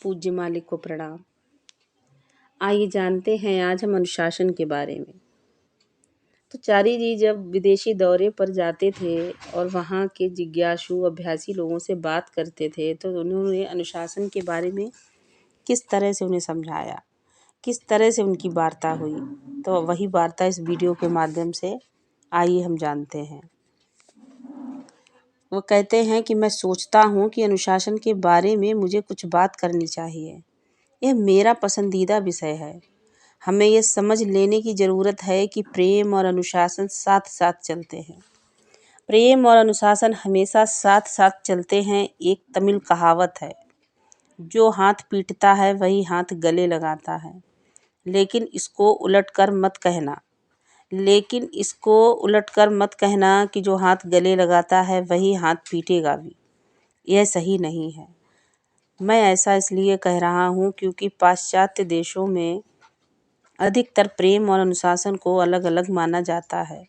पूज्य मालिक को प्रणाम। आइए जानते हैं आज हम अनुशासन के बारे में। तो चारी जी जब विदेशी दौरे पर जाते थे और वहाँ के जिज्ञासु अभ्यासी लोगों से बात करते थे तो उन्होंने अनुशासन के बारे में किस तरह से उन्हें समझाया, किस तरह से उनकी वार्ता हुई। तो वही वार्ता इस वीडियो के माध्यम से आइए हम जानते हैं। वो कहते हैं कि मैं सोचता हूँ कि अनुशासन के बारे में मुझे कुछ बात करनी चाहिए। यह मेरा पसंदीदा विषय है। हमें यह समझ लेने की ज़रूरत है कि प्रेम और अनुशासन साथ साथ चलते हैं। प्रेम और अनुशासन हमेशा साथ साथ चलते हैं। एक तमिल कहावत है, जो हाथ पीटता है वही हाथ गले लगाता है। लेकिन इसको उलटकर मत कहना कि जो हाथ गले लगाता है वही हाथ पीटेगा भी। यह सही नहीं है। मैं ऐसा इसलिए कह रहा हूँ क्योंकि पाश्चात्य देशों में अधिकतर प्रेम और अनुशासन को अलग अलग माना जाता है,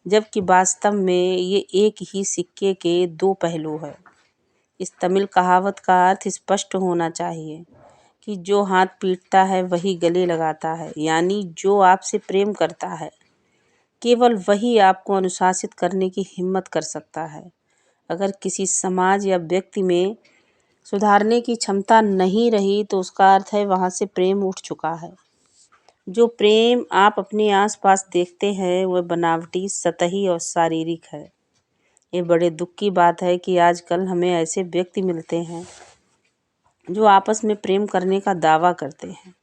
जबकि वास्तव में ये एक ही सिक्के के दो पहलू हैं। इस तमिल कहावत का अर्थ स्पष्ट होना चाहिए कि जो हाथ पीटता है वही गले लगाता है, यानी जो आपसे प्रेम करता है केवल वही आपको अनुशासित करने की हिम्मत कर सकता है। अगर किसी समाज या व्यक्ति में सुधारने की क्षमता नहीं रही तो उसका अर्थ है वहाँ से प्रेम उठ चुका है। जो प्रेम आप अपने आसपास देखते हैं वह बनावटी, सतही और शारीरिक है। ये बड़े दुख की बात है कि आजकल हमें ऐसे व्यक्ति मिलते हैं जो आपस में प्रेम करने का दावा करते हैं।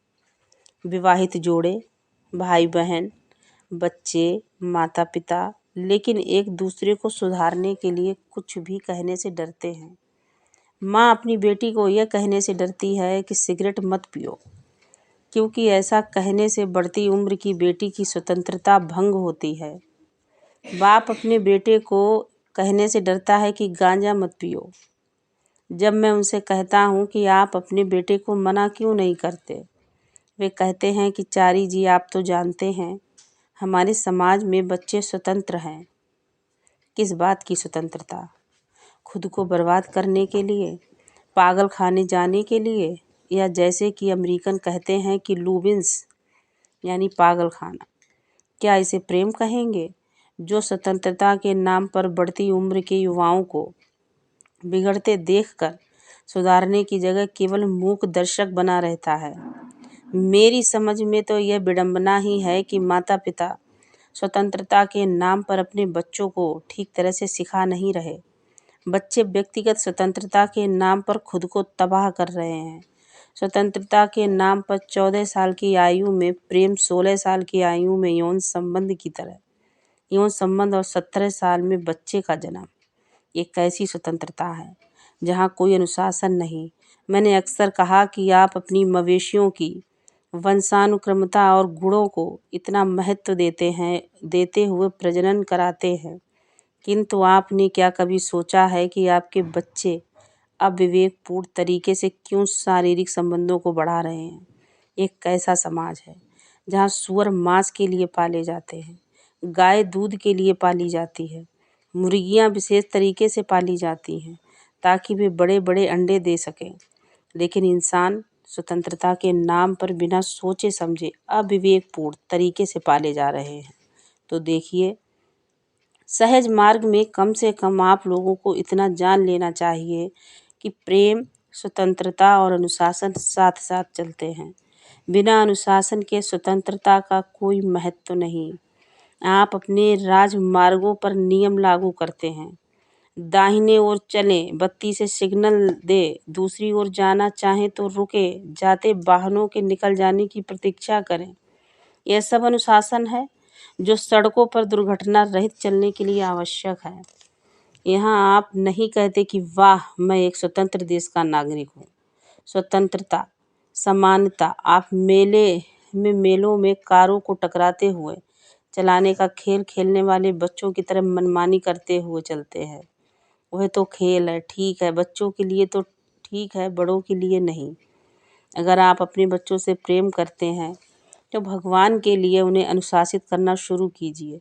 विवाहित जोड़े, भाई बहन, बच्चे, माता पिता, लेकिन एक दूसरे को सुधारने के लिए कुछ भी कहने से डरते हैं। माँ अपनी बेटी को यह कहने से डरती है कि सिगरेट मत पियो, क्योंकि ऐसा कहने से बढ़ती उम्र की बेटी की स्वतंत्रता भंग होती है। बाप अपने बेटे को कहने से डरता है कि गांजा मत पियो। जब मैं उनसे कहता हूँ कि आप अपने बेटे को मना क्यों नहीं करते, वे कहते हैं कि चारी जी आप तो जानते हैं हमारे समाज में बच्चे स्वतंत्र हैं। किस बात की स्वतंत्रता? खुद को बर्बाद करने के लिए, पागल खाने जाने के लिए, या जैसे कि अमेरिकन कहते हैं कि लूबिन्स यानी पागल खाना। क्या इसे प्रेम कहेंगे? जो स्वतंत्रता के नाम पर बढ़ती उम्र के युवाओं को बिगड़ते देखकर सुधारने की जगह केवल मूक दर्शक बना रहता है। मेरी समझ में तो यह विडंबना ही है कि माता पिता स्वतंत्रता के नाम पर अपने बच्चों को ठीक तरह से सिखा नहीं रहे। बच्चे व्यक्तिगत स्वतंत्रता के नाम पर खुद को तबाह कर रहे हैं। स्वतंत्रता के नाम पर 14 साल की आयु में प्रेम, 16 साल की आयु में यौन संबंध की तरह यौन संबंध और 17 साल में बच्चे का जन्म। ये कैसी स्वतंत्रता है जहाँ कोई अनुशासन नहीं। मैंने अक्सर कहा कि आप अपनी मवेशियों की वंशानुक्रमता और गुणों को इतना महत्व देते हुए प्रजनन कराते हैं, किंतु आपने क्या कभी सोचा है कि आपके बच्चे अविवेकपूर्ण तरीके से क्यों शारीरिक संबंधों को बढ़ा रहे हैं? एक कैसा समाज है जहाँ सूअर मांस के लिए पाले जाते हैं, गाय दूध के लिए पाली जाती है, मुर्गियाँ विशेष तरीके से पाली जाती हैं ताकि वे बड़े बड़े अंडे दे सकें, लेकिन इंसान स्वतंत्रता के नाम पर बिना सोचे समझे अविवेकपूर्ण तरीके से पाले जा रहे हैं। तो देखिए, सहज मार्ग में कम से कम आप लोगों को इतना जान लेना चाहिए कि प्रेम, स्वतंत्रता और अनुशासन साथ साथ चलते हैं। बिना अनुशासन के स्वतंत्रता का कोई महत्व नहीं। आप अपने राजमार्गों पर नियम लागू करते हैं, दाहिने ओर चलें, बत्ती से सिग्नल दे, दूसरी ओर जाना चाहें तो रुके, जाते वाहनों के निकल जाने की प्रतीक्षा करें। यह सब अनुशासन है जो सड़कों पर दुर्घटना रहित चलने के लिए आवश्यक है। यहाँ आप नहीं कहते कि वाह मैं एक स्वतंत्र देश का नागरिक हूँ। स्वतंत्रता, समानता, आप मेलों में कारों को टकराते हुए चलाने का खेल खेलने वाले बच्चों की तरह मनमानी करते हुए चलते हैं। वह तो खेल है, ठीक है, बच्चों के लिए तो ठीक है, बड़ों के लिए नहीं। अगर आप अपने बच्चों से प्रेम करते हैं तो भगवान के लिए उन्हें अनुशासित करना शुरू कीजिए,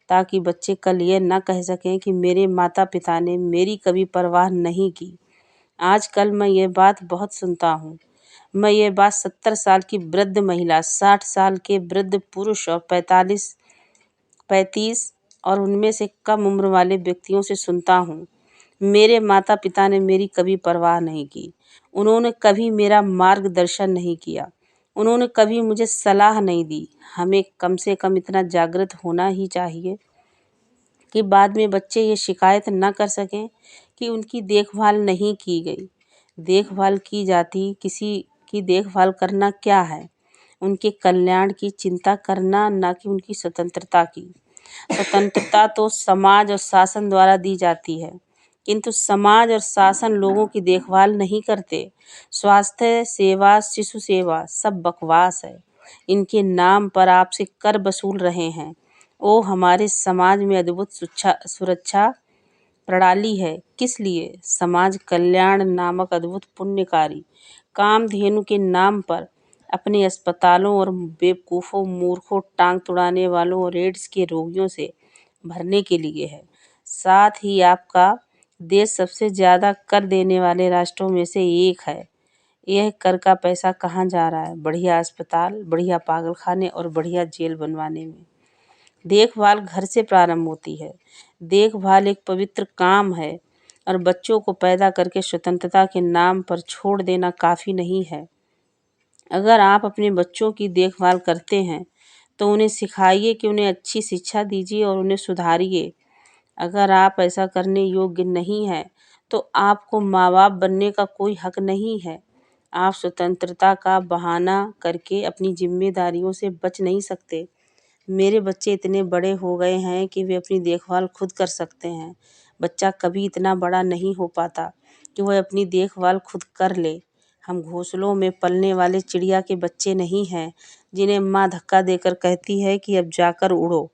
ताकि बच्चे कल ये न कह सकें कि मेरे माता पिता ने मेरी कभी परवाह नहीं की। आजकल मैं ये बात बहुत सुनता हूँ मैं ये बात 70 साल की वृद्ध महिला, 60 साल के वृद्ध पुरुष और 35 और उनमें से कम उम्र वाले व्यक्तियों से सुनता हूँ। मेरे माता पिता ने मेरी कभी परवाह नहीं की। उन्होंने कभी मेरा मार्गदर्शन नहीं किया। उन्होंने कभी मुझे सलाह नहीं दी। हमें कम से कम इतना जागृत होना ही चाहिए कि बाद में बच्चे ये शिकायत न कर सकें कि उनकी देखभाल नहीं की गई। देखभाल की जाती, किसी की देखभाल करना क्या है? उनके कल्याण की चिंता करना, ना कि उनकी स्वतंत्रता की। स्वतंत्रता तो समाज और शासन द्वारा दी जाती है, किंतु समाज और शासन लोगों की देखभाल नहीं करते। स्वास्थ्य सेवा, शिशु सेवा सब बकवास है। इनके नाम पर आपसे कर वसूल रहे हैं। ओ हमारे समाज में अद्भुत सुरक्षा प्रणाली है। किस लिए? समाज कल्याण नामक अद्भुत पुण्यकारी कामधेनु के नाम पर अपने अस्पतालों और बेवकूफ़ों, मूर्खों, टांग तुड़ाने वालों और एड्स के रोगियों से भरने के लिए है। साथ ही आपका देश सबसे ज़्यादा कर देने वाले राष्ट्रों में से एक है। यह कर का पैसा कहाँ जा रहा है? बढ़िया अस्पताल, बढ़िया पागलखाने और बढ़िया जेल बनवाने में। देखभाल घर से प्रारंभ होती है। देखभाल एक पवित्र काम है और बच्चों को पैदा करके स्वतंत्रता के नाम पर छोड़ देना काफ़ी नहीं है। अगर आप अपने बच्चों की देखभाल करते हैं तो उन्हें सिखाइए कि उन्हें अच्छी शिक्षा दीजिए और उन्हें सुधारिए। अगर आप ऐसा करने योग्य नहीं हैं तो आपको माँ बाप बनने का कोई हक नहीं है। आप स्वतंत्रता का बहाना करके अपनी जिम्मेदारियों से बच नहीं सकते। मेरे बच्चे इतने बड़े हो गए हैं कि वे अपनी देखभाल खुद कर सकते हैं। बच्चा कभी इतना बड़ा नहीं हो पाता कि वह अपनी देखभाल खुद कर ले। हम घोंसलों में पलने वाले चिड़िया के बच्चे नहीं हैं जिन्हें माँ धक्का देकर कहती है कि अब जाकर उड़ो।